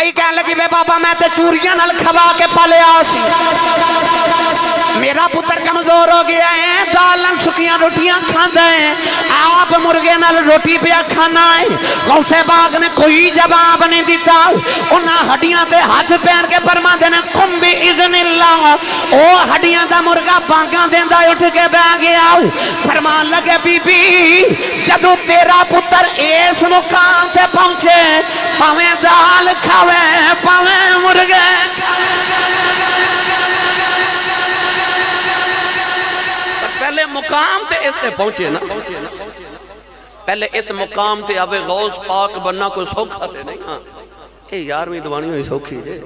مائی کہنے لگی وے بابا میں تے چوریاں نال کھوا کے پالیا سی، میرا پتر کمزور ہو گیا ہے، دال سکیاں روٹیاں کھاندا ہے، آپ مرغے نال روٹی پیا کھانا ہے۔ غوث پاک نے کوئی جواب نہیں دیتا، انہاں ہڈیاں تے ہاتھ پیر کے فرما دینا قم باذن اللہ، او ہڈیاں دا مرغا بانگاں دیندا اٹھ کے بیٹھ گیا، فرمان لگے بی بی جدو تیرا پتر اس مقام تے پہنچے پاویں دال کھاوے پاویں مرغے پہلے مقام تے اس تے پہنچے نا، پہلے اس مقام تے آوے غوث پاک بننا کوئی سوکھا تے نہیں۔ ہاں اے یارویں دوانی ہوئی سوکھی جے،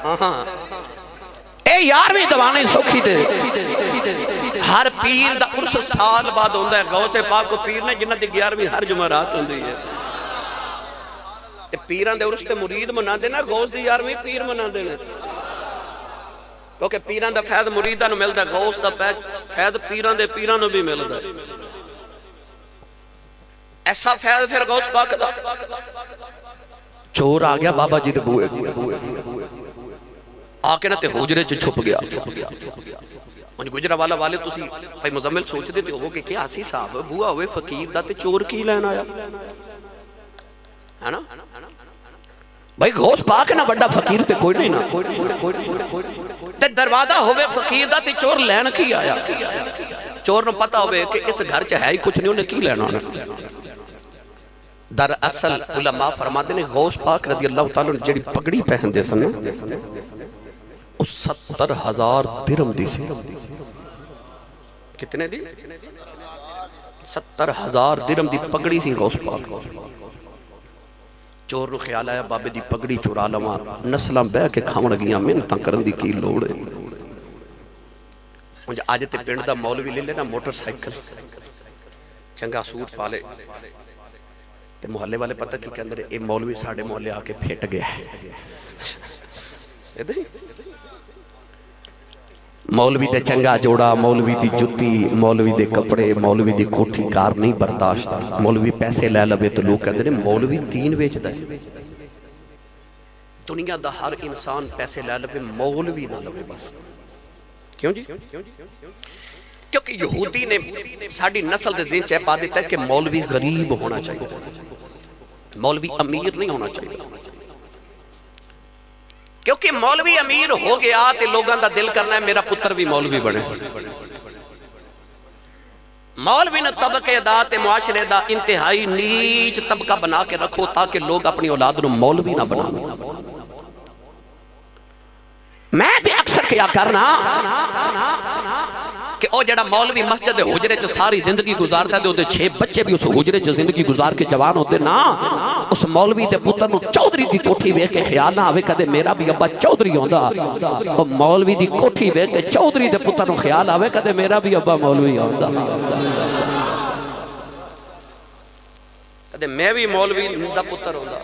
ہاں اے یارویں دوانی سوکھی تے ہر پیر دا عرس سال بعد ہوندہ ہے۔ غوث پاک کو پیر نے جنہ دی 11ویں ہر جمعرات ہوندی ہے، پیران دے عرس تے مرید منا دینا، غوث دی 11ویں پیر منا دینا، کیونکہ پیران دا فیض مریدہ نو ملدا ہے، غوث دا فیض پیران دے پیران نو بھی ملدا ہے۔ ایسا فیض پھر غوث پاک دا چور آ گیا بابا جی دے بوئے آکے نہ تے حجرے چ چھپ گیا۔ مجھے گجرہ والا والے تسی بھائی مزمل سوچ دیتے ہو کہ کیا سی صاحب بوا ہوئے فقیر دا تے چور کی لین آیا ہے نا؟ بھائی غوث پاک ہے نا بڑا فقیر تے کوئی نہیں نا، تے دروازہ ہوئے فقیر دا تے چور لین کی آیا، چور نو پتا ہوئے کہ اس گھر چاہے ہی کچھ نہیں انہیں کی لینا آنا۔ در اصل علماء فرما دینے غوث پاک رضی اللہ تعالیٰ نے جڑی پگڑی پہن دے سنے اس 70,000 درم دی سی۔ کتنے دی؟ 70,000 درم دی پگڑی سی غوث پاک۔ چور نو خیال آیا بابے دی پگڑی چورا لواں، نسلاں بہ کے کھاون گیاں محنتاں کرن دی کی لوڑ ہے۔ مجھے آج تے پنڈ دا مولوی لے لینا موٹر سائیکل چنگا سوٹ پالے تے محلے والے پتہ کی کہ اندر اے مولوی ساڑھے محلے آکے پھیٹ گیا ہے، مولوی دے چنگا جوڑا، مولوی دی جتی، مولوی دے کپڑے، مولوی دی کوٹھی کار نہیں برداشت، مولوی پیسے لے لبے تو لوگ کہتے ہیں مولوی دین بیچ دے۔ دنیا دا ہر انسان پیسے لے لبے، مولوی نہ لبے بس۔ کیوں جی؟ کیونکہ یہودی نے ساڑھی نسل دے ذہن چاہ پا دیتا ہے کہ مولوی غریب ہونا چاہیے، مولوی امیر نہیں ہونا چاہیے، کیونکہ مولوی امیر ہو گیا تے لوگاں دا دل کرنا ہے میرا پتر بھی مولوی بنے۔ مولوی نے طبقے دا تے معاشرے دا انتہائی نیچ طبقہ بنا کے رکھو تاکہ لوگ اپنی اولاد نو مولوی نہ بنانا۔ میں تے اکثر کیا کرنا کہ او جڑا مولوی مسجد حجرے چ ساری زندگی گزارتا ہے دے 6 بچے بھی اس حجرے چ زندگی گزار کے جوان ہوتے نا، اس مولوی دے پتر نو چودھری دی کوٹھی ویکھ کے خیال نہ آوے کدے میرا بھی ابا چودھری ہوندا، او مولوی دی کوٹھی ویکھ کے چودھری دے پتر نو خیال آوے کدے میرا بھی ابا مولوی ہوندا، کدے میں بھی مولوی دا پتر ہوندا۔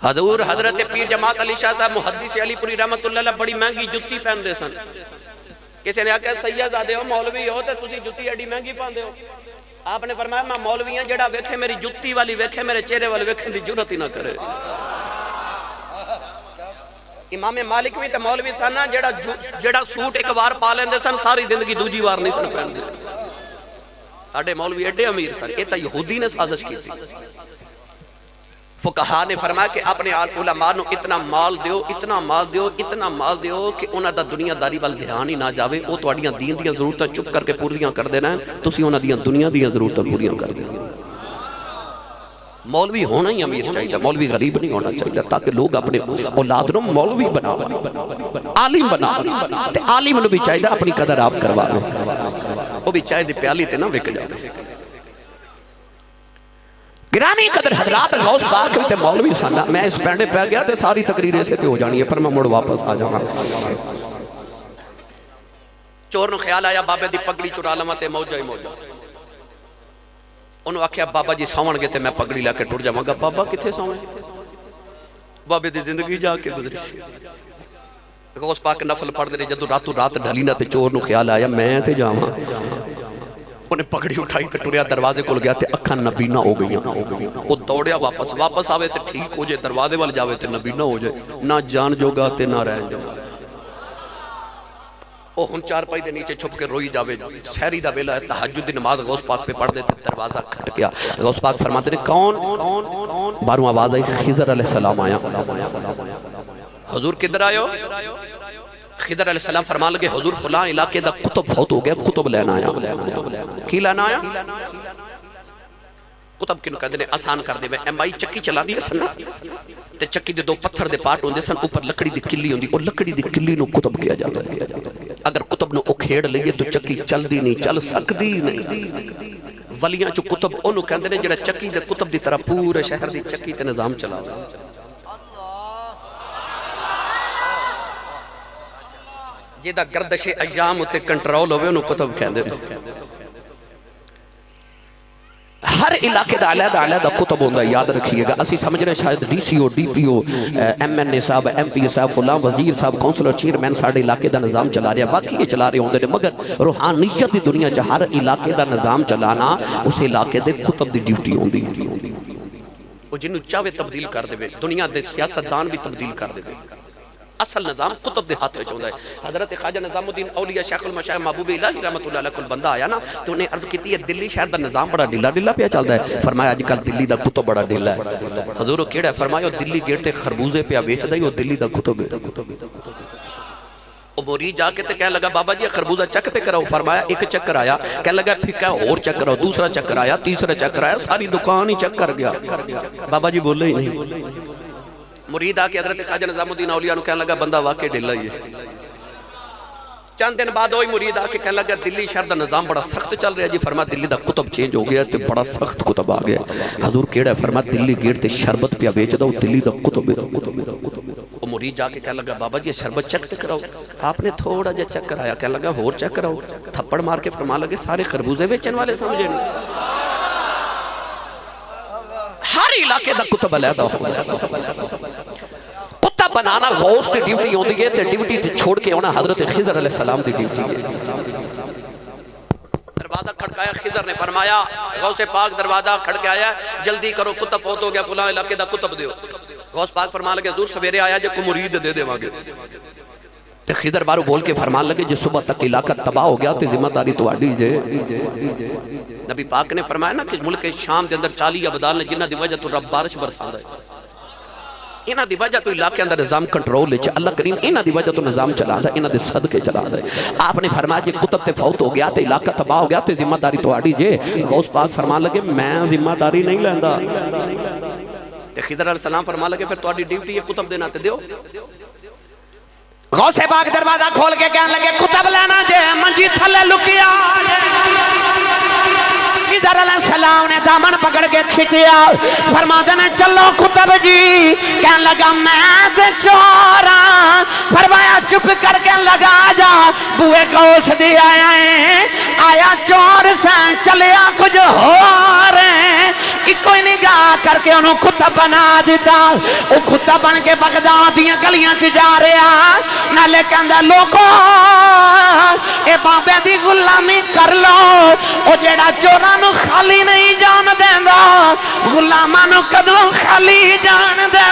حضور حضرت پیر جماعت علی شاہ صاحب محدث علی پوری رحمت اللہ علیہ بڑی مہنگی جتی پہن دے سن، کسی نے آکے سید زادے ہو مولوی ہو تے تسی جتی ایڈی مہنگی پہن دے ہو؟ آپ نے فرمایا میں مولوی ہیں جڑا ویکھے میری جتی والی ویکھے میرے چہرے والی ویکھن دی جرات ہی نہ کرے۔ امام مالک بھی تے مولوی سن جڑا سوٹ ایک بار پا لیندے سن ساری زندگی دوجی بار نہیں سن پہن دے۔ ساڈے مولوی ایڈے امیر سن، یہ تا یہودی نے سازش کی تھی۔ فقہا نے فرمایا کہ اپنے علماء نو اتنا مال دیو، اتنا مال دیو، اتنا مال دیو کہ انہاں دا دنیا داری وال دھیان ہی نہ جاوے، او تواڈیاں دین دیاں ضرورتاں چپ کر کے پوریاں کر دینا ہے، تسی انہاں دیاں دنیا دیاں ضرورتاں پوریاں کر دینا۔ مولوی ہونا ہی امیر چاہیے، مولوی غریب نہیں ہونا چاہیے، تاکہ لوگ اپنے اولاد نو مولوی بنا عالم بنا، تے عالم نو بھی چاہیے اپنی قدر آپ کروا لو، وہ بھی چاہے دی پیالی تے نہ وک جائے۔ گرامی قدر حضرات غوث پاک تے مولوی سننا، میں اس پینڈے پہ گیا تے ساری تقریر ایسے تے ہو جانی ہے پر میں مڑ واپس آ جاؤں گا۔ چور نو خیال آیا بابے دی پگڑی چرا لواں تے موجہ ہی موجہ، انہوں آکھیا بابا جی ساون گے تے میں پگڑی لے کے ٹر جاواں گا۔ بابا کتھے ساون؟ بابے دی زندگی جا کے گزری سی۔ غوث پاک نفل پڑھ دے جدو راتوں رات ڈھلینا تے چور نو خیال آیا میں تے جاواں، انہیں پگڑی اٹھائی تے ٹریا دروازے کول گیا تے اکھاں نبینا ہو گئی. وہ دوڑیا واپس آوے تے ٹھیک ہو جائے, دروازے وال جاوے تے نبینا ہو جائے, نہ جان جوگا تے نہ رہن جوگا. وہ ہن چارپائی دے نیچے چھپ کے روئی جاوے, سحری دا ویلا ہے, تہجد دی نماز غوث پاک پہ پڑھ دے تے دروازہ کھٹ گیا. غوث پاک فرماتے ہیں کون؟ باروں آواز آئی, خضر علیہ السلام آیا. حضور کدھر آئے ہو؟ خضر علیہ السلام فرمان لگے حضور فلاں علاقے دا قطب فوت ہو گیا, قطب لینا آیا. کی لینا آیا؟ قطب کنو کہتے ہیں آسان کر دے. ایم آئی چکی چلا دی سن تے چکی دے 2 پتھر دے پارٹ ہوندے سن, اوپر لکڑی دی کلی ہوندی, اور لکڑی دی کلی نو قطب کیا جاتا ہے. اگر قطب نو اکھیڑ لئیے تو چکی چل دی نہیں, چل سکتی نہیں. ولیاں چو قطب انہوں کہتے ہیں جڑا چکی دے قطب دی طرح پورے شہر دی چکی تے نظام چلا ہوا. جیدہ گردش ایام تے کنٹرول ہوئے انہوں قطب کہندے ہیں. ہر علاقے دا علیحدہ قطب ہوندہ ہے, یاد رکھیے گا. اسی سمجھ رہے ہیں شاید ڈی سی او, ڈی پی او, ایم این اے صاحب, ایم پی اے صاحب, فلاں وزیر صاحب, کونسلر, چیئرمین ساڑھے علاقے دا نظام چلا رہے ہیں. واقعی یہ چلا رہے ہوندے ہیں, مگر روحانیت دی دنیا جا ہر علاقے دا نظام چلانا اس علاقے دے قطب دی ڈیوٹی ہوندی. وہ جنہوں چاہوے تبدیل کر دے, دنیا دے سیاستدان بھی تبدیل کر دے. اصل نظام قطب دے ہاتھ ہوئے چاہتا ہے. حضرت خواجہ نظام الدین اولیاء شیخ المشاہ محبوب الہی رحمت اللہ علیہ کل بندہ آیا نا, تو انہیں عرض کی ہے دلی شہر دا نظام بڑا ڈیلا پہ چلتا ہے. فرمایا آج کل دلی دا قطب بڑا ڈیلا ہے. حضور کیڑا ہے؟ فرمایا دلی گیٹ تے خربوزے پہ بیچ دا ہی, وہ دلی دا قطب ہے. وہ مرید جا کے تے کہنے لگا بابا جی خربوزہ چک تے کراؤ. فرمایا ایک چکر آیا, کہنے لگا پھکا اور چک کراؤ, دوسرا چکر آیا, تیسرا چکر آیا, ساری دکان ہی چک کر گیا. بابا جی بولے ہی نہیں. مرید آکے حضرت خواجہ نظام الدین اولیاء نو کہنے لگا بندہ واقع ڈیلا ہی ہے. چند دن بعد ہوئی مرید آکے کہنے لگا دلی شہر دا نظام بڑا سخت چل رہا ہے جی. فرما دلی دا قطب چینج ہو گیا تے بڑا سخت قطب آ گیا. حضور کیڑا ہے؟ فرما دلی گیٹ تے شربت پیا بیچ دا, دلی دا قطب ہے. وہ مرید جا کے کہنے لگا بابا جی شربت چک تے کراؤ. آپ نے تھوڑا جا چک کرایا, کہنے لگا اور چک کراؤ. تھپڑ مار کے فرما لگے سارے خربوزے بیچن والے سمجھے نہیں. ہر علاقے دا قطب علیحدہ ہو. قطب بنانا غوث دی ڈیوٹی ہوندی ہے, تے ڈیوٹی تے چھوڑ کے ہونا حضرت خضر علیہ السلام دی ڈیوٹی ہے. دروازہ کھڑکایا, خضر نے فرمایا غوث پاک دروازہ کھڑکایا, جلدی کرو قطب فوت ہو گیا, فلاں علاقے دا قطب دیو. غوث پاک فرمان لگے حضور سویرے آیا جو کو مرید دے دے واگے. تے خضر بارو بول کے فرمان لگے جو صبح تک علاقہ تباہ ہو گیا تے ذمہ داری تو آڈی جے. نبی پاک نے فرمایا نا کہ ملک شام دے اندر 40 ابدال نے جنہ دی وجہ تو رب بارش برساندہ ہے. انہ دی وجہ تو علاقے اندر نظام کنٹرول لے, اللہ کریم انہ دی وجہ تو نظام چلا دا, انہ دی صدقے چلا دا. آپ نے فرمایا کہ قطب تے فوت ہو گیا تے علاقہ تباہ ہو گیا تے ذمہ داری تو آڈی جے. غوث پاک فرمان لگے میں ذمہ داری نہیں لیندہ. خضر علیہ السلام فرمان لگے پھر تو آڈی ڈیوٹی ہے قطب دینا تے دیو. غوث پاک دروازہ کھول کے کہنے لگے قطب لینا جے, منجی تھلے لکیا. خضر علیہ السلام نے دامن پکڑ کے کھچیا, فرماتے ہیں چلو قطب جی. کہنے لگا میں تے چورا. فرمایا چپ کر کے لگا جا, بوئے غوث دی آیا ہے, آیا چور سے چلیا کچھ ہو رہے. کوئی نگاہ کر کے انہوں قطب بنا دیتا. وہ قطب بن کے بغداد دیاں گلیاں چ جا رہا, نالے کہندا لوگوں اے بابے دی غلامی کر لو. او جیڑا چوراں نو خالی نہیں جان دیندا, غلاماں نو کدوں خالی جان دے.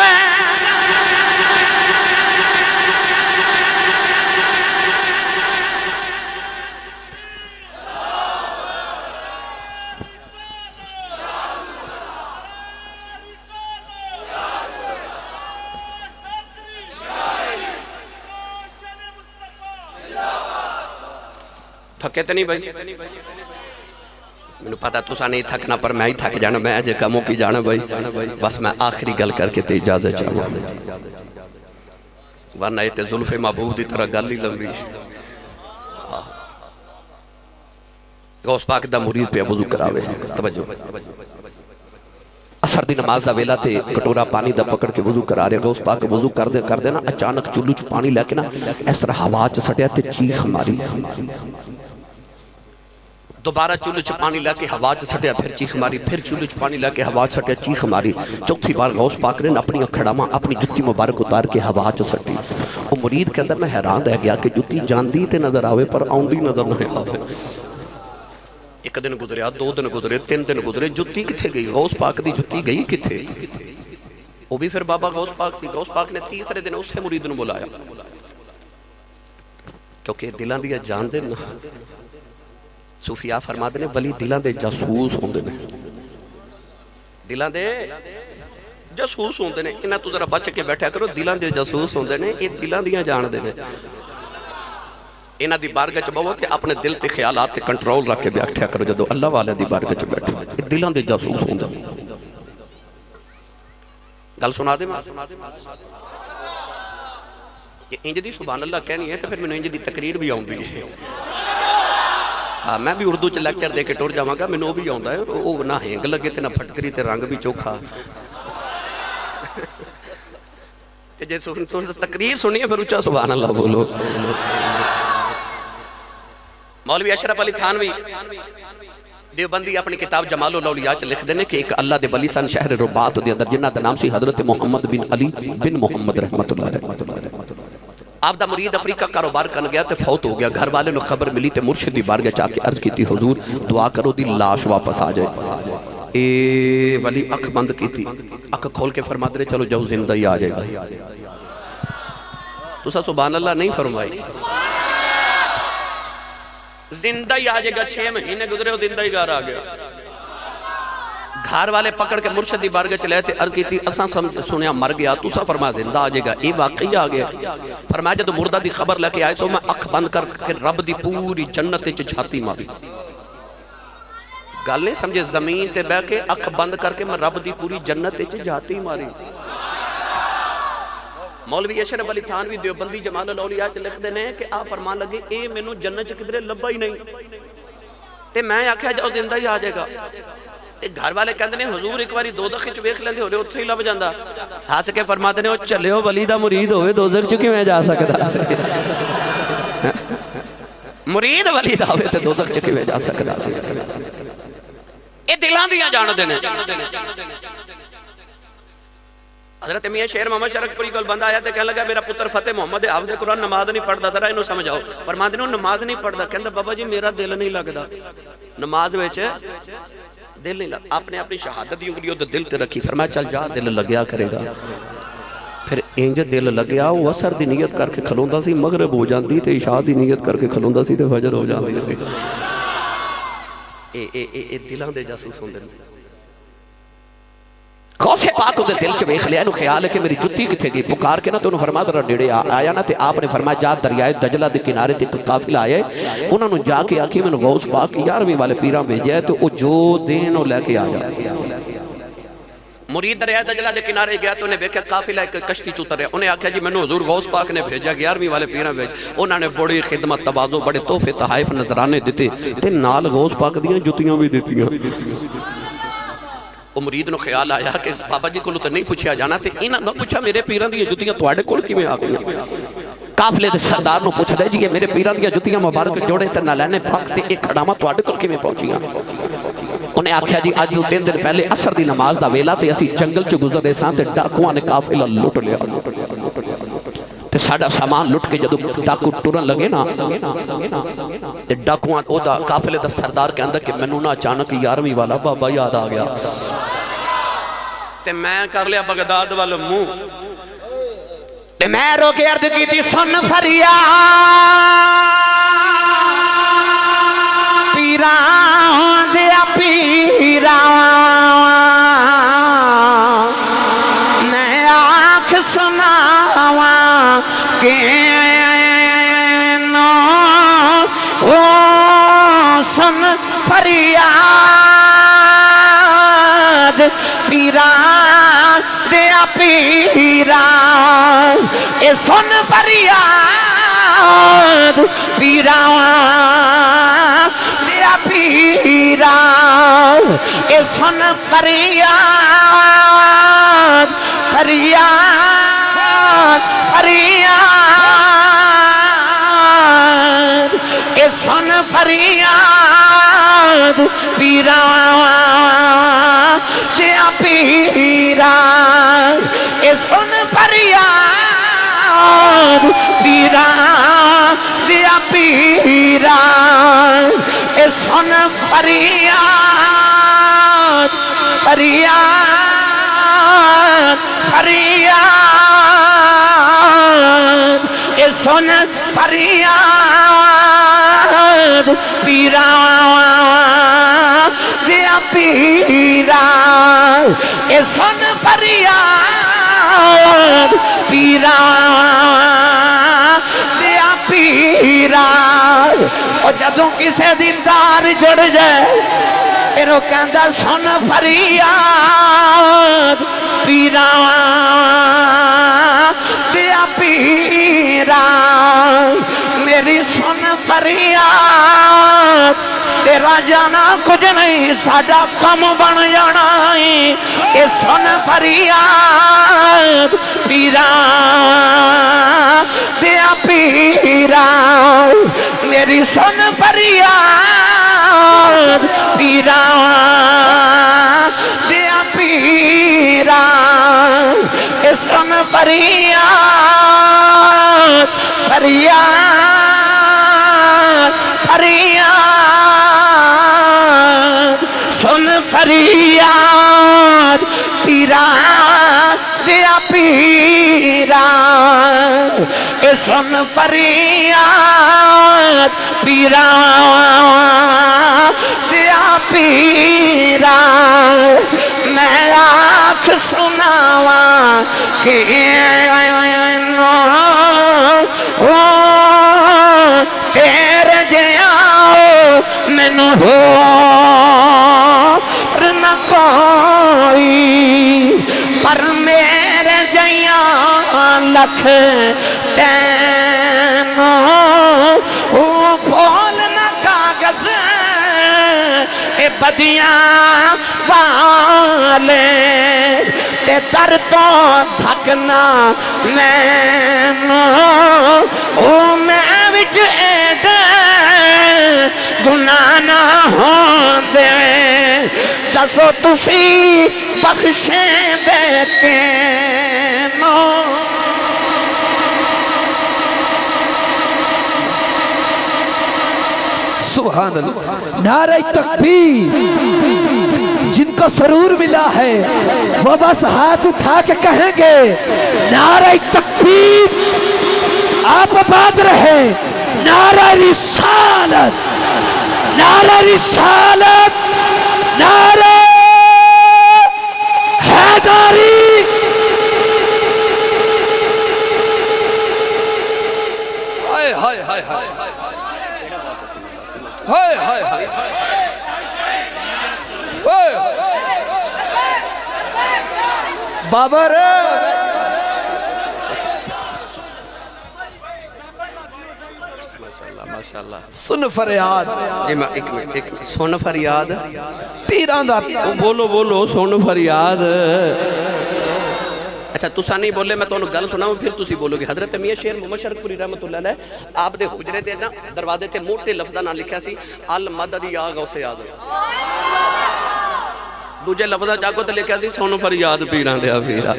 تھکے تو نہیں بھائی؟ میں نے پتا تو سا نہیں تھکنا, پر میں ہی تھک جانا, میں آجے کموں کی جانا بھائی. بس میں آخری گل کر کے تے اجازت چاہوں, ورنہ یہ تے ظلف محبوب دی طرح گل ہی لمبی. غوث پاک دا مرید پہ وضو کراوے. توجہ, اثر دی نماز دا ویلا تے کٹورا پانی دا پکڑ کے وضو کرا رہے. غوث پاک وضو کر دے نا, اچانک چلو چ پانی لے کے نا اس طرح ہوا چ سٹیا تے چیخ ماری. دوبارہ چولہے چ پانی لے کے ہوا چ سٹیا, پھر چیخ ماری, پھر چولہے چ پانی لے کے ہوا چ سٹیا, چیخ ماری. چوتھی بار غوث پاک نے اپنی کھڑاما اپنی جتی مبارک اتار کے ہوا چ سٹی. وہ مرید کے اندر میں حیران رہ گیا کہ جتی جاندی تے نظر آوے پر آؤندی نظر نہ آوے. ایک دن گزریا، 2 دن گزرے، 3 دن گزرے، جتی کتھے گئی؟ غوث پاک دی جتی گئی کتھے؟ وہ بھی پھر بابا غوث پاک سی، غوث پاک نے تیسرے دن اسے مرید نے بلایا، کیونکہ دلاں دیا جان دے نا، صوفیاء فرماتے نے ولی دلاں دے جاسوس ہوندے نے، دلاں دے جاسوس ہوندے نے، انہاں تو ذرا بچ کے بیٹھا کرو، دلاں دے جاسوس ہوندے نے، یہ دلاں دیاں جان دے نے، انہاں دی بارگاہ چ بہو تے اپنے دل تے خیالات تے کنٹرول رکھ کے بیٹھا کرو، جدو اللہ والے دی بارگاہ چ بیٹھو، یہ دلاں دے جاسوس ہوندے نے۔ گل سنا دے میں یہ انج دی سبحان اللہ کہنی ہے تو پھر میں انج دی تقریر بھی آؤں دی ہے، میں بھی اردو چ لیکچر دے کے ٹور جاواں گا، میں بھی آؤں ہے، وہ نہ ہینگ لگے تے نہ پھٹکری تے رنگ بھی چوکھا، جے تقریر سنی ہے پھر اچھا سبحان اللہ بولو۔ مولوی اشرف علی تھانوی دیوبندی اپنی کتاب جمال الاولیاء چ لکھ دینے کہ ایک اللہ دے ولی سن شہر رباط دے اندر، جنہ دا نام سی حضرت محمد بن علی بن محمد رحمت اللہ علیہ۔ آپ دا مرید افریقہ کاروبار کن گیا تے فوت ہو گیا، گھر والے نو خبر ملی تے مرشد دی بارگاہ چاہ کے عرض کی تھی حضور دعا کرو دی لاش واپس آ جائے۔ اے ولی اکھ بند کی تھی، اکھ کھول کے فرما دے چلو جاؤ زندہ ہی آ جائے گا۔ تو سا سبحان اللہ نہیں فرمائی، زندہ ہی آ جائے گا، 6 مہینے گزرے ہو زندہ ہی گھر آ گیا۔ گھر والے پکڑ کے مرشد دی بارگاہ چلے تھے، عرض کی تھی اساں سنیا مر گیا، تو سا فرما زندہ آ جائے گا، اے واقعی آ گیا۔ فرمایا جب مردہ دی خبر لے کے آئے سو میں اکھ بند کر کے رب دی پوری جنت چ جھاتی ماری۔ گل نہیں سمجھے، زمین تے بہ کے اکھ بند کر کے میں رب دی پوری جنت چ جھاتی ماری۔ مولوی اشرف علی تھانوی دیوبندی جمال الاولیاء چ لکھ دینے کہ آپ فرمان لگے اے مینوں جنت چ کدھرے لبا ہی نہیں، تے میں آکھیا جاؤ زندہ ہی آ جائے گا۔ تے گھر والے کہندے نے حضور ایک باری دوزخ وچ ویکھ لیندے ہوے اوتھے ہی لب جاندا، ہس کے فرماتے نے او چلیو ولی دا مرید ہوئے دوزخ چ کیویں جا سکدا؟ مرید ولی دا ہوئے تے دوزخ چ کیویں جا سکدا سی؟ اے دلاں دیاں جان دے نے۔ حضرت میاں شیر محمد شرک پوری گل بندہ آیا تے کہنے لگا میرا پتر فتح محمد حافظ قرآن نماز نہیں پڑھدا، ذرا انہوں سمجھاؤ۔ فرماندے نے نماز نہیں پڑھدا، کہندا بابا جی میرا دل نہیں لگدا نماز وچ، دل نہیں لگدا۔ آپ نے اپنی شہادت دی انگلی تے دل تے رکھی، فرمایا چل جا دل لگیا کرے گا۔ پھر انج دل لگیا، وہ عصر دی نیت کر کے کھلوندا سی، مغرب ہو جاندی تے عشاء دی نیت کر کے کھلوندا سی تے فجر ہو جاندی سی۔ اے دلاں دے جاسوس ہوندے نے۔ غوث پاک اسے دل چ ویکھ لیا، انہوں خیال ہے کہ میری جتی کتھے گئی، پکار کے نا تو انہوں فرمایا ذرا نیڑے آیا نا، تے آپ نے فرمایا جا دریائے دجلہ دے کنارے تے قافلہ آئے، انہوں نے جا کے آکھی میں نے غوث پاک 11ویں والے پیراں بھیجا ہے تو وہ جو دین وہ لے کے آ جا۔ مرید دریائے دجلہ دے کنارے گیا تو انہیں دیکھا قافلہ ایک کشتی چوتر ہے، انہیں آکھا جی میں نے حضور غوث پاک نے بھیجا 11ویں والے پیراں بھیج، انہوں نے بڑی خدمت تواضع بڑے تحفے تحائف نظرانے دیتے تے نال غوث پاک دیاں جتیاں بھی دیتیاں۔ وہ مرید نو خیال آیا کہ بابا جی کو تو نہیں پوچھا جانا تے انہاں نہ پوچھا میرے پیراں دی جتیاں تواڈے کول کیویں آ گئیں؟ قافلے دے سردار نو پوچھ دے جی یہ میرے پیراں دی جتیاں مبارک جوڑے تے نہ لینے پھک تے ایک کھڑاواں تواڈے کول کیویں پہنچیاں؟ انہیں آکھیا جی اج تو 3 دن پہلے عصر دی نماز دا ویلا تے اسی جنگل چ گزر رہے ساں تے ڈاکواں نے قافلہ لٹ لیا تے ساڈا سامان لٹ کے جدوں ڈاکو ٹرن لگے نا تے ڈاکواں او دا قافلے دا سردار کہندا کہ مینوں نا اچانک 11ویں والا بابا یاد آ گیا تے میں کر لیا بغداد والے منہ تے میں رو کے عرض کی تھی سن فریاد پیران دیا پیران میں آنکھ سناواں کہ سن فریاد پیران دیا پیران اے سن فریاد پیران دیا پیران اے سن فریاد فریاد فریاد اے سن فریاد پیران دیا پیران اے سن فریاد پیران دیا پیران اے سن فریاد فریاد فریاد اے سن فریاد پیرا دیا پیرا اے سن فریاد پیرا دیا پیرا اور جدوں کسے دیندار جڑ جائے پھر وہ کہندہ سن فریاد پیرا دیا پیرا میری سن فریاد تیرا جانا کچھ نہیں ساڈا کم بن جانا اے سن فریاد پیرا دیا پیرا میری سن فریاد پیرا دیا پیرا اے سن فریاد فریاد فریاد سن فریاد پیرا دیا پیرا اے سن فریاد پیرا دیا پیرا میں آنکھ سناواں کہ تیرے جیاؤ مینو ہو نہ کوئی پر میرے جیاں لکھ تینوں پھول نہ کاغذ اے بدیاں والے تے در تو دھکنا مینوں میں وچ ایڈے گناہ نہ ہوندے دسو تسی بخشیں دے کے نو سبحان اللہ نعرہ تکبیر جن کو سرور ملا ہے وہ بس ہاتھ اٹھا کے کہیں گے نعرہ تکبیر آپ آباد رہے نعرہ رسالت نعرہ رسالت نعرہ حیدری ہائے ہائے ہائے ہائے ہائے ہائے ہائے بابا رے ماشاءاللہ سن فریاد جی میں ایک سن فریاد پیران دا بولو بولو سن فریاد اچھا تسا نہیں بولے میں تو انہوں گل سنا ہوں پھر تسی بولو گے حضرت میاں شیر محمد شرک پوری رحمت اللہ علیہ آپ دے حجرے دے نا دروازے تے موٹے لفظہ نہ لکھا سی المدد یا غوث اعظم دوجے لفظہ چاکو تے لکھا سی سن فریاد پیران دیا پیرا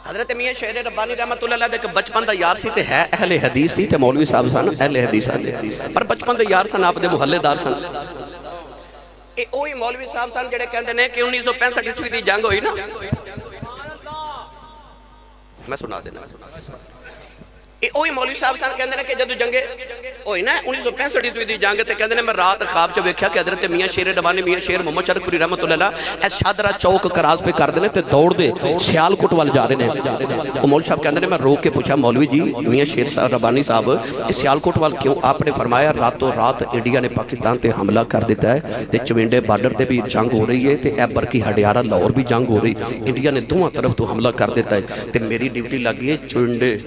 حضرت میاں شیر ربانی رحمت اللہ علیہ دے بچپن دا یار سی تے ہے اہل حدیث سی تے مولوی صاحب سن اہل حدیث سن پر بچپن دا یار سن آپ دے محلے دار سن اے اوہی مولوی صاحب سن جڑے کہندے نے کہ 1965 عیسوی دی جنگ ہوئی نا میں سنا دینا اوہی مولوی صاحب سن کہندے نے کہ جدو جنگے ہوئی نا 1965 عیسوی دی جنگ تے کہندے نے میں رات خواب چ ویکھیا کہ حضرت میاں شیر ربانی میاں شیر محمد شرک پوری رحمت اللہ علیہ اے شادرہ چوک کراز پہ کر دینے تے دوڑ دے سیالکوٹ وال جا رہے ہیں مولوی صاحب کہندے نے میں روک کے پوچھا مولوی جی میاں شیر ربانی صاحب اس سیالکوٹ وال کیوں آپ نے فرمایا راتوں رات انڈیا نے پاکستان تے حملہ کر دیتا ہے تے چوینڈے بارڈر تے بھی جنگ ہو رہی ہے تے اے برکی ہڈیارہ لاہور بھی جنگ ہو رہی انڈیا نے دونوں طرف تو حملہ کر دیتا ہے تے میری ڈیوٹی لگی ہے چوینڈے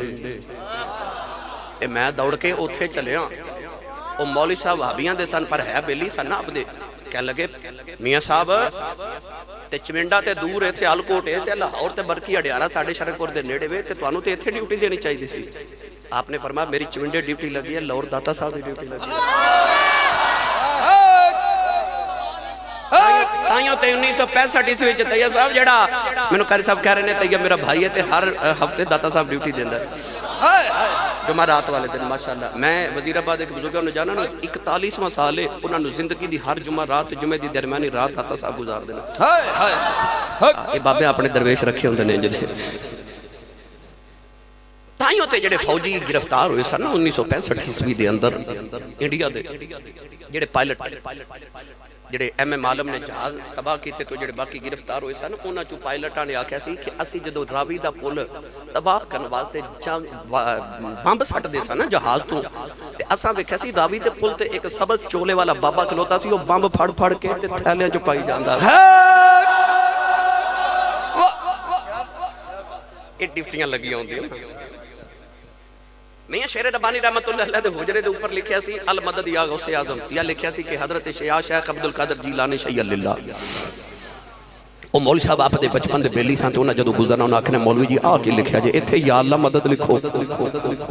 میں دوڑ کے اوتھے چلے ہاں او مولوی صاحب وہابیاں دے سن پر ہے بیلی سن آپ دے کہنے لگے میاں صاحب تے چوینڈا تے دور ہے سیالکوٹ ہے تے لاہور تے برکی ہڈیارہ ساڑھے شرکپور دے نیڑے وے تے توانوں تے ایتھے ڈیوٹی دینی چاہیے سی آپ نے فرمایا میری چوینڈے ڈیوٹی لگی ہے لاہور داتا صاحب دی ڈیوٹی لگی ہے تائیوں تے 1965 عیسوی وچ طیب صاحب جڑا مینوں قاری صاحب کہہ رہے نے طیب میرا بھائی ہے تے ہر ہفتے داتا صاحب ڈیوٹی دیندا ہے جمعرات والے دن ماشاءاللہ میں وزیر آباد ایک بزرگوں نے جانا نا 41واں سال ہے انہوں نے زندگی دی ہر جمعرات جمعے دی درمیانی رات آتا صاحب گزار دینا ہائے ہائے ہائے یہ بابے اپنے درویش رکھے ہوندے نے جدے تائیوں تے جڑے فوجی گرفتار ہوئے سن 1965 عیسوی دے اندر انڈیا دے جڑے پائلٹ جڑے ایم ایم عالم نے جہاز تباہ کیتے تو جڑے باقی گرفتار ہوئے سن انہاں چوں پائلٹاں نے آکھیا سی کہ اسی جدوں راوی دا پل تباہ کرن واسطے بمب سٹ دے سن جہاز تو تے اساں ویکھیا سی راوی دے پل تے ایک سبز چولے والا بابا کھلوتا سی او بمب پھڑ پھڑ کے تے تھیلیاں چ پائی جاندا سی اے ڈفٹیاں لگی ہوندیاں میاں شیر ربانی رحمت اللہ علیہ دے حجرے دے اوپر لکھیا سی المدد یا غوث اعظم یا لکھیا سی کہ حضرت شیخ عبدالقادر جیلانی شیع للہ او مولوی صاحب آپ دے بچپن دے بیلی سان تے انہاں جدوں گزرنا انہاں آکھنے مولوی جی آ کے لکھیا جے ایتھے یا اللہ مدد لکھو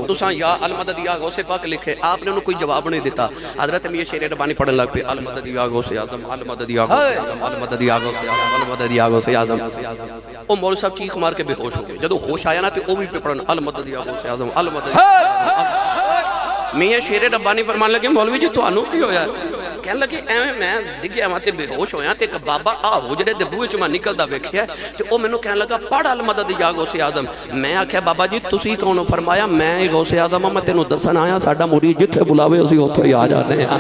تساں یا المدد یا غوث پاک لکھے آپ نے انہوں کوئی جواب نہیں دیتا حضرت میاں شیر ربانی پڑھن لگ پہ المدد یا غوث اعظم المدد یا غوث اعظم المدد یا غوث اعظم المدد یا غوث اعظم او مولوی صاحب چیخ مار کے بے ہوش ہو گئے جدوں ہوش آیا نا تے او بھی پہ پڑھن المدد یا غوث اعظم المدد میاں شیر ربانی فرمان لگے مولوی جی تو انو کی ہویا کہنے لگے ایویں میں ڈگیا وہاں تے بے ہوش ہویا تے ایک بابا آ حجرے دے بوئے چ میں نکلدا ویکھیا تے او مینوں کہنے لگا پڑھ المدد یا غوث اعظم میں آکھیا بابا جی تسی کون ہو فرمایا میں غوث اعظم میں تینوں دسن آیا ساڈا مرید جتھے بلاوے اسی اوتھے ہی آ جانے ہاں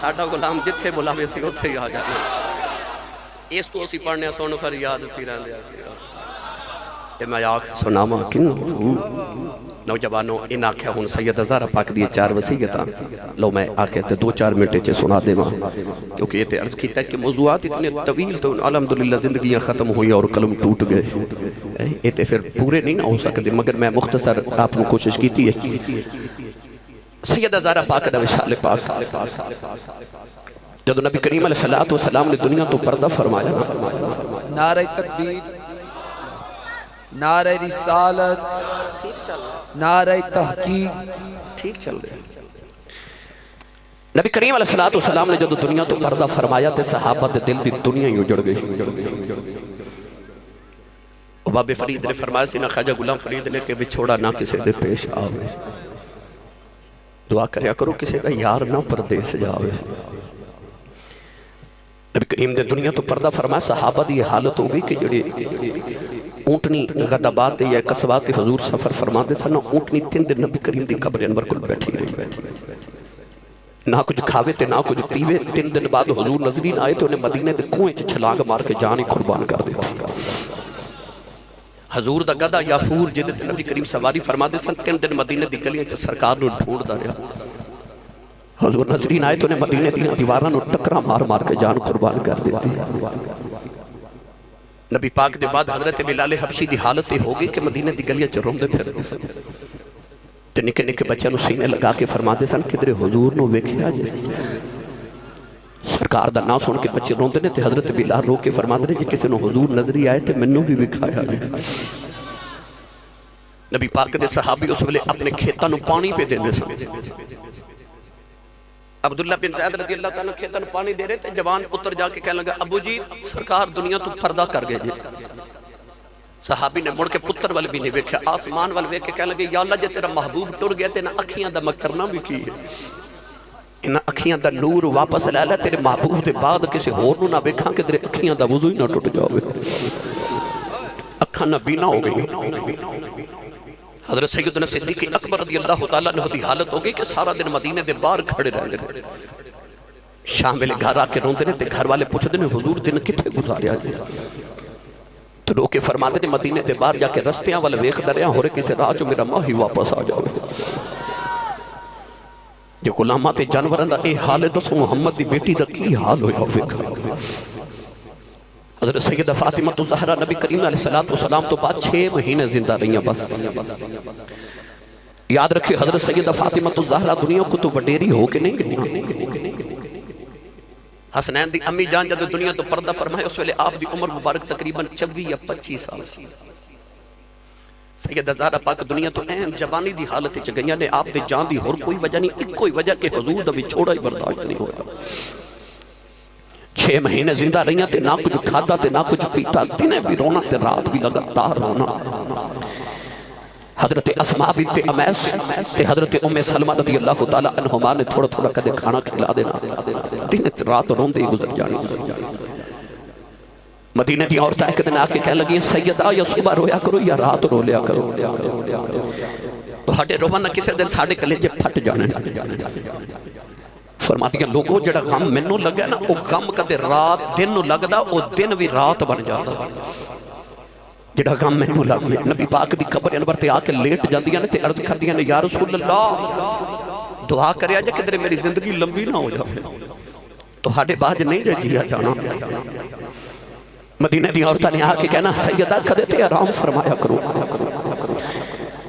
ساڈا غلام جتھے بلاوے اسی اوتھے ہی آ جانے اس تو اسی پڑھنے سن فریاد پھران دیا تے میں آکھ سناواں کینوں نوجوانوں ان آکھیا ہن سید زہرا پاک دی 4 وصیتاں لو میں آکھے تے 2-4 منٹ چ سنا دیواں کیونکہ یہ تے عرض کیتا ہے کہ موضوعات اتنے طویل تو الحمدللہ زندگیاں ختم ہوئی اور قلم ٹوٹ گئے یہ تے پھر پورے نہیں نہ ہو سکتے مگر میں مختصر آپ کو کوشش کیتی ہے سید زہرا پاک دا وصال پاک جدو نبی کریم علیہ السلام نے دنیا تو پردہ فرمایا نعرہ تکبیر نعرہ رسالت نعرہ تحقیق ٹھیک چل رہے نبی کریم علیہ السلام نے جدو دنیا تو پردہ فرمایا تے صحابہ دے دل دی دنیا ہی اجڑ گئی باب فرید نے فرمایا سی نہ خواجہ غلام فرید نے کہ بچھوڑا نہ کسے دے پیش آوے دعا کریا کرو کسے کا یار نہ پردیس جاوے نبی کریم دے دنیا تو پردہ فرمایا صحابہ دی حالت ہو گئی کہ جڑے اونٹنی غدبات یا قصبات حضور سفر فرما دے سن اونٹنی 3 دن نبی کریم دی قبر انور کو بیٹھی رہی نہ کچھ کھاوے تے نہ کچھ پیوے 3 دن بعد حضور نظرین آئے تو انہیں مدینے دے کنویں چ چھلانگ مار کے جان ہی قربان کر دے حضور دا گدا یافور جدے تے نبی کریم سواری فرما دے سن 3 دن مدینے دی گلیاں چ سرکار نو ڈھونڈ دا رہا حضور نظرین آئے تو انہیں مدینے دی دیواراں نو ٹکرا مار مار کے جان قربان کر دیتی نبی پاک دے بعد حضرت بلال حبشی دی حالت ہو گئی کہ مدینے دی گلیاں چ روندے پھر دے سن تے نکے نکے بچیاں نو سینے لگا کے فرما دے سن کدھر حضور نو ویکھیا جائے سرکار دا نام سن کے بچے روندے نے تے حضرت بلال رو کے فرما دے جی کسی نو حضور نظری آئے تے منوں بھی وکھایا جائے نبی پاک دے صحابی اس ویلے اپنے کھیتاں نو پانی پہ دیندے سن عبداللہ بن زید رضی اللہ تعالیٰ کھیتاں نو پانی دے رہے تھے جوان پتر جا کے کہنے لگا ابو جی سرکار دنیا تو پردہ کر گئے جی صحابی نے مڑ کے پتر والے بھی نہیں ویکھیا آسمان والے ویکھ کے کہنے لگے یا اللہ جے تیرا محبوب ٹر گیا تے نہ اکھیاں دا مکرنا بھی کی ہے انہاں اکھیاں دا نور واپس لے لے تیرے محبوب دے بعد کسی ہور نو نہ ویکھاں کہ تیرے اکھیاں دا وضو ہی نہ ٹوٹ جاوے اکھاں نہ بینا ہو گئی حضرت سیدنا صدیق اکبر رضی اللہ تعالیٰ نے دی حالت ہو گئی کہ سارا دن مدینے دے باہر کھڑے رہنے شام ویلے گھر آ کے روندے نے تے گھر والے پوچھتے نے حضور دن کتنے گزاریا جائے تو رو کے فرماتے نے مدینے دے باہر جا کے رستیاں والے ویکھ دریا ہو رہے کسی راہ جو میرا ماں ہی واپس آ جاوے جو غلامات جانوراں دا اے حال دسو محمد دی بیٹی دا کی حال ہویا ہوئے حضرت سیدہ فاطمہ الزہرا نبی کریم علیہ السلام تو بعد 6 مہینے زندہ رہی ہیں بس یاد رکھے حضرت سیدہ فاطمہ الزہرا دنیا کو تو وڈیری ہو کے نہیں گئی حسنین دی امی جان جب دنیا تو پردہ فرمائے اس ویلے آپ دی عمر مبارک تقریباً 24 یا 25 سال سیدہ زہرا پاک دنیا تو اہم جوانی دی حالت چ گئیاں نے آپ دے جان دی ہور کوئی وجہ نہیں ایک کوئی وجہ کہ حضور دا وچھوڑا ہی برداشت نہیں ہویا 6 مہینے زندہ رہیاں تے نہ کچھ کھادا تے نہ کچھ پیتا دن بھی رونا تے رات بھی لگاتار رونا حضرت اسماء بنت امیس تے حضرت ام سلمہ رضی اللہ تعالی عنہما نے تھوڑا تھوڑا کدے کھانا کھلا دینا، دن رات روندے ہی گزر جانی۔ مدینہ دی عورتیں ایک دن آکے کہہ لگی سیدہ یا صبح رویا کرو یا رات رو لیا کرو، تو ہٹے روانہ کسے دن ساڑھے کلیجے پھٹ جانے۔ فرماتی ہیں لوگوں جڑا غم منو لگا نا وہ غم کدے رات دن نو لگدا وہ دن بھی رات بن جاتا، جڑا غم منو لگ گیا۔ نبی پاک دی قبر انور تے آکے لیٹ جاندیاں نے تے عرض کر دیاں نے یا رسول اللہ دعا کریا جا کہ میری زندگی لمبی نہ ہو جائے، تو ہاڑے باج نہیں جیا جانا۔ مدینہ دی عورتہ نے آکے کہنا سیدہ کدے تے آرام فرمایا کرو،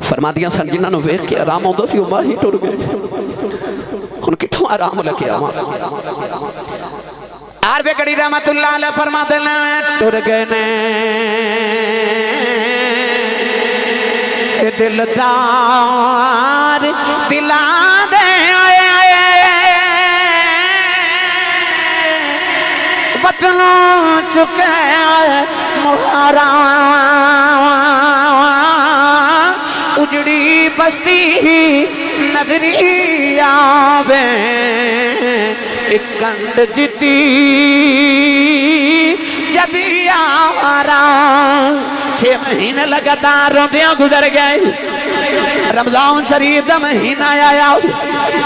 فرما دیاں سن جنہاں نو ویکھ کے آرام ہوندہ سی ماں ہی ٹر گئے، ان کتوں آرام لگے آواں۔ عرب کڑی رحمت اللہ علیہ فرما دینا ٹر گئے نے دلدار دلا دے وطنوں چکے مہارا اجڑی بستی نظری آوے ایک کنڈ جتی جدی آرا 6 مہینے لگاتار روندیاں گزر گئے۔ رمضان شریف دا مہینہ آیا،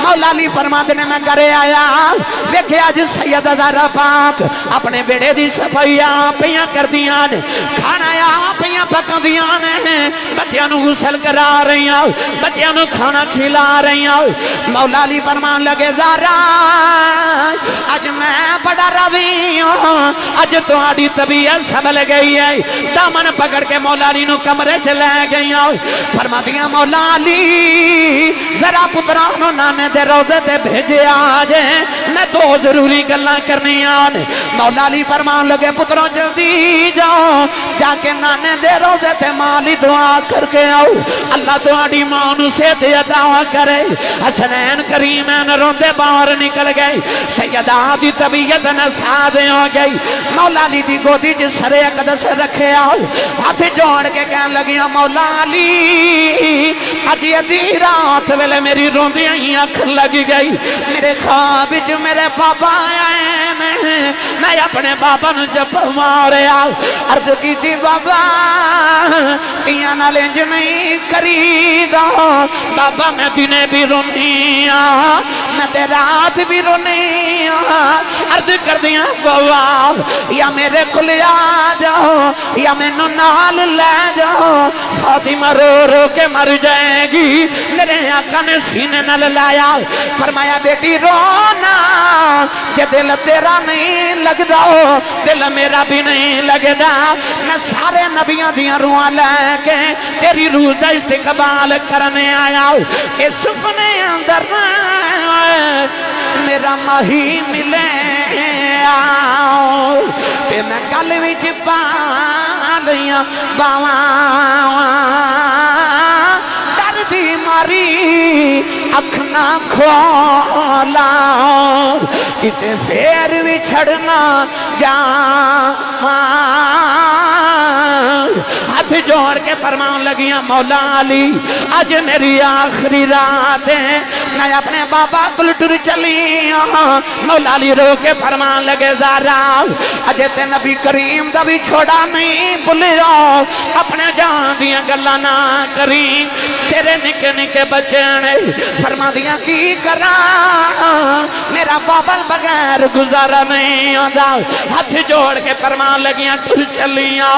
مولا علی فرماتے نے میں کرے آیا دیکھے آج سید زہرا پاک اپنے بیڑے دی صفائیاں پیاں کر دیاں نے، کھانا یا پیاں پکا دیاں نے، بچیاں نو غسل کرا رہی ہیں، بچیاں نو کھانا کھلا رہی ہیں۔ مولا علی فرمان لگے زہرا آج میں بڑا راضی ہوں، آج تو آڑی طبیعت سنبھل گئی ہے۔ دامن پکڑ کے مولا علی نو کمرے چلے گئی ہیں، فرما دیاں مولا علی ذرا پترانو نانے دے روزے تے بھیجے آجے میں 2 ضروری گلاں کرنی آنے۔ مولا علی فرمان لگے پتروں جلدی جاؤ جا کے نانے دے روزے تے مالی دعا کر کے آؤ، اللہ تو آڑی مانو سے دعا کرے۔ حسنین کریمین روندے باہر نکل گئی، سیدہ دی طبیعت نسادے ہو گئی۔ مولا علی دی گودی جس سرے اقدس رکھے آؤ، ہاتھ جوڑ کے کہنے لگیا مولا علی آجی ادھی رات ویلے میری روندیاں ہی آنکھ لگی گئی، میرے خواب جو میرے بابا آئے میں اپنے بابا نو جب مارے آؤ، عرض کی تھی بابا کیا نہ لینج نہیں کری دا بابا میں دینے بھی رونی میں تے رات بھی رونی عرض کر دیا بابا یا میرے کھلیا جاؤ یا میں نو نال لے جاؤ، فاطمہ رو رو کے مر جائے گی۔ میرے آقا نے سینے نہ لایا، فرمایا بیٹی رونا یہ دل تیرا نہیں لگ رہا، دل میرا بھی نہیں لگنا، میں سارے نبیوں دیاں روحاں لے کے تیری روح دا استقبال کرنے آیا۔ اس سپنے اندر میرا ماہی ملے آؤ تے میں گل وچ پا لیاں باواں دی ماری اکھ نہ کھولا کتے پھر بھی چھڑنا جاواں۔ ہاتھ جوڑ کے فرمان لگیاں مولا علی آج میری آخری رات ہے، میں اپنے بابا کل ٹر چلی ہوں۔ مولا علی رو کے فرمان لگے زہرا اج تے نبی کریم دا بھی چھوڑا نہیں بھولیا، اپنے جان دیاں گلاں نہ کری، تیرے نکے نکے بچے نے فرما دیاں کی کراں میرا بابا بغیر گزارا نہیں آندا۔ ہاتھ جوڑ کے فرمان لگیاں ٹر چلیاں،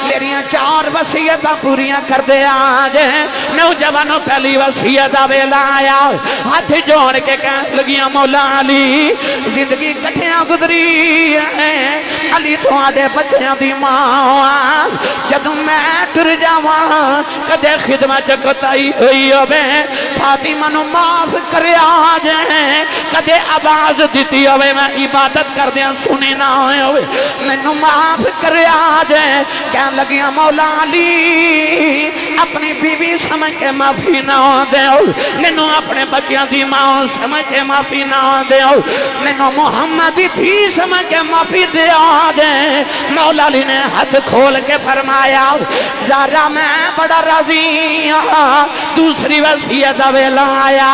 میریاں 4 وصیتاں پوریاں کر دے آج، نوجوانوں پہلی وصیت ویلا آیا۔ ہاتھ جوڑ کے کہنے لگیاں مولا علی زندگی کٹھیاں گزری ہے، علی تو آدھے بچیاں دی ماں، جدوں میں ٹر جاواں کدے خدمت کوتاہی ہوئی ہوئے فاطمہ نو معاف کرے آج، کدے آواز دیتی ہوئے میں عبادت کر دیا سنی نہ ہوئے میں نو معاف کرے جائے کہنے لگیاں مولا علی اپنی بیوی سمجھ کے معافی نہ دے مینوں اپنے بچیاں دی ماں سمجھ کے معافی نہ دے مینوں محمد دی دھی سمجھ کے معافی دے دے مولا علی نے ہاتھ کھول کے فرمایا زہرا میں بڑا راضی ہاں دوسری وصیت دا ویلا آیا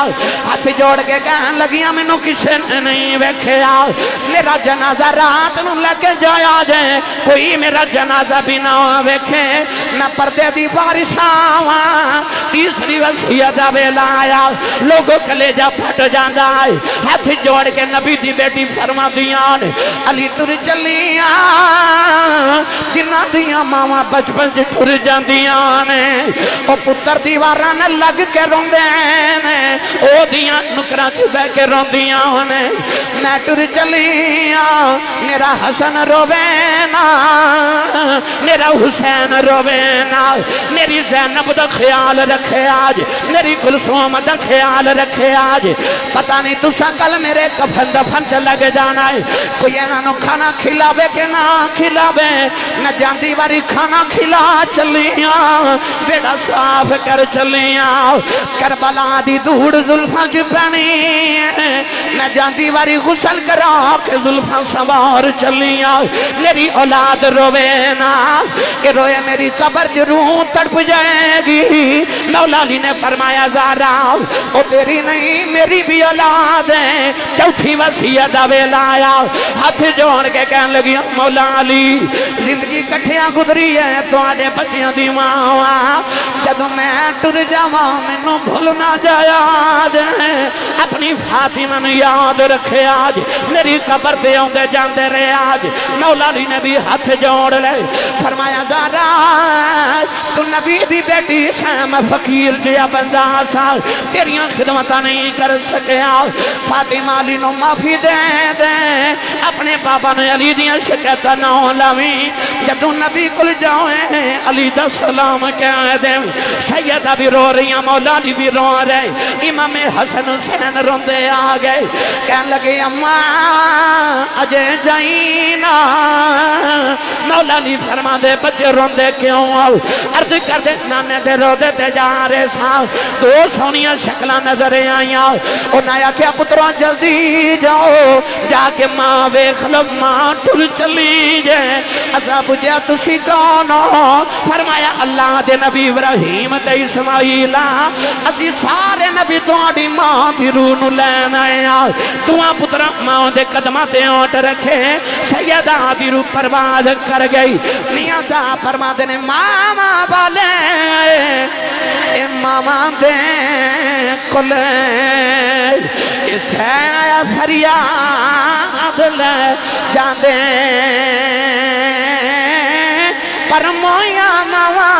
ہاتھ جوڑ کے کہنے لگیاں مینوں کسے نے نہیں ویکھیا میرا جنازہ رات نوں لے کے جایا جائے کوئی میرا جنازہ بھی نہ ویکھے میں پردے دی بارش آواں تیسری وصیت دا ویلا آیا لوگوں کلیجہ پھٹ جاندا ہے ہاتھ جوڑ کے نبی دی بیٹی فرما دیاں علی ٹر چلیاں جنہاں دیاں ماواں بچپن سے ٹر جاندیاں نے او پتر دیواراں نال لگ کے روندے نے او دیاں نکراں چ بہ کے روندیاں نے میں ٹر چلیاں میرا حسن روے نا میرا حسین روے نا میری زینب دا خیال رکھے آج میری کلثوم دا خیال رکھے آج پتہ نہیں تساں کل میرے کفن دفن چ لگ جانا ہے کوئی انہاں کھانا کھلاوے کہ نہ کھلاوے میں جاندی واری کھانا کھلا چلیاں بیڑا صاف کر چلیاں کربلا دی دھوڑ زلفاں چ پینی میں جاندی واری غسل کرا کے زلفاں سوار چلیاں میری اولاد روے نا کہ روئے میری قبر روح تڑپ جائے گی مولا علی نے فرمایا زہرا او تیری نہیں میری بھی اولاد ہے چوتھی وصیت دا ویلا آیا ہاتھ جوڑ کے کہنے لگی مولا علی زندگی کٹھیاں گزری ہے تواڈے بچیاں دی ماں جدوں میں ٹر جاواں مینوں بھول نہ جایا اپنی فاطمہ نوں یاد رکھے آج میری قبر پہ آندے جاندے رہے آج مولا علی نے بھی ہاتھ جوڑ لے فرمایا زہرا تو نبی دی بیٹی سام فقیر جیا بندہ سا تیریاں خدمتاں نہیں کر سکیا فاطمہ علی نو معافی دے دے اپنے بابا نے علی دیاں شکایتاں نہ لاویں جدوں نبی کول جاویں علی دا سلام کہہ دے سیدہ بھی رو رہی مولا علی بھی رو رہے امام حسن حسین روندے آ گئے کہنے لگے اماں اجے جائینا مولا علی فرما دے بچے روندے کیوں آؤ عرض کر دے نانے دے رو دے تے جا رہے ساں دو سونیاں شکلہ نظر آئیاں انہاں یا کیا پتروں جلدی جاؤ جا کے ماں ویکھ لو ماں ٹر چلی جائے عذاب جا تسی کون ہو فرمایا اللہ دے نبی ابراہیم تے اسماعیل اسی سارے نبی تواڈی ماں دی روح نوں لین آئے تواں پترا ماں دے قدماں تے اونٹ رکھے سیدہ دی روح پرواز کر گئی میاں صاحب فرما دے نے ماما والے اے ماما دے کلے اس ہے فریاد لے جاندے پر مویا ماما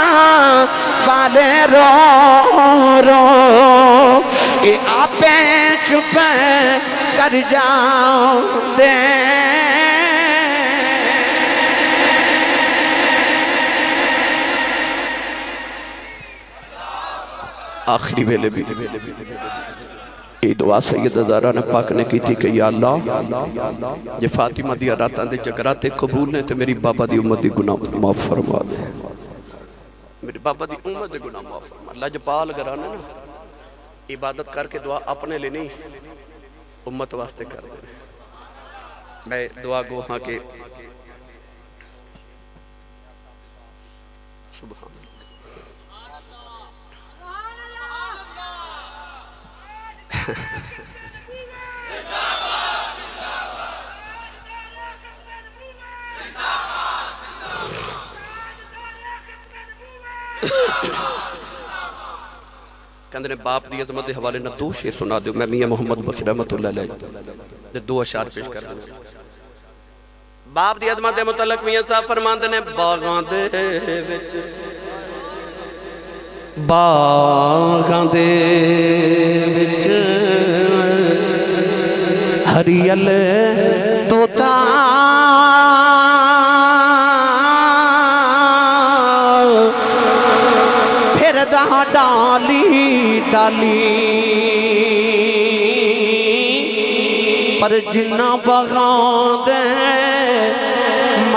والے رو رو اے آپے چھپے کر جاؤں دے آخری ویلے بھی یہ دعا سید زہرا نے پاک نے کی تھی کہ یا اللہ یہ فاطمہ دی راتاں دے جگراتے قبول نے تے میری بابا دی امت دی گناہ معاف فرما دے میری بابا دی امت دی گناہ معاف فرما اللہ جپال گرانا نا عبادت کر کے دعا اپنے لے نہیں امت واسطے کر دے میں دعا گو ہاں کہ سبحان کہندے نے باپ دی عظمت دے حوالے نہ دو شعر سنا دیو میں میاں محمد بخش رحمت اللہ علیہ دو اشعار پیش کر دیں باپ دی عظمت دے متعلق میاں صاحب فرماندے نے باغاں دے وچ باغاں دے وچ ہریل توتا پھر دا ڈالی ڈالی پر جنہ باغاں دے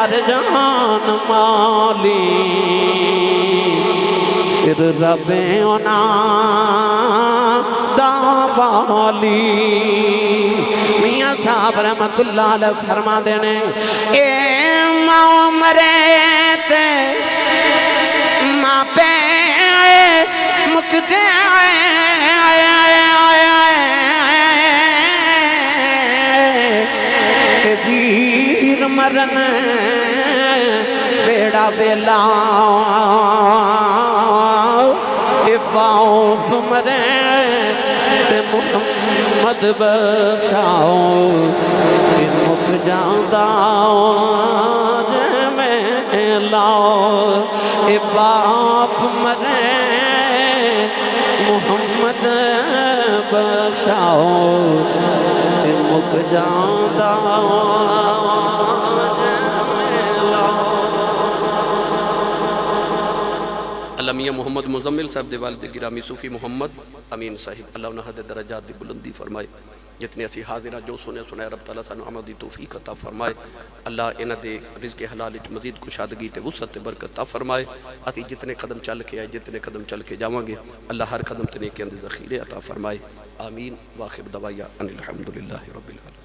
ہر جان مالی پھر رب اونا داوالی میاں صاحب رحمت اللہ علیہ فرما دینے اے ماں مرے ماں پہ مکدے ویر مرن بیڑا بیلا اے باؤں مرے تے محمد بخشاؤ اے مک جاندہ جے میں لاؤ اے باپ مرے محمد بخشاؤ اے مک جاندہ اللہ میاں محمد مزمل صاحب دے والد گرامی صوفی محمد امین صاحب اللہ انہا دے درجات دی بلندی فرمائے جتنے اسی حاضرہ جو سنے رب تعالیٰ سانو عمل دی توفیق عطا فرمائے اللہ انہ دے رزق حلال مزید کشادگی تے وسعت تے برکت عطا فرمائے اسی جتنے قدم چل کے آئے جتنے قدم چل کے جاواں گے اللہ ہر قدم تے نیکی اندے ذخیرے عطا فرمائے آمین واخر دعوایا ان الحمدللہ رب العالمین.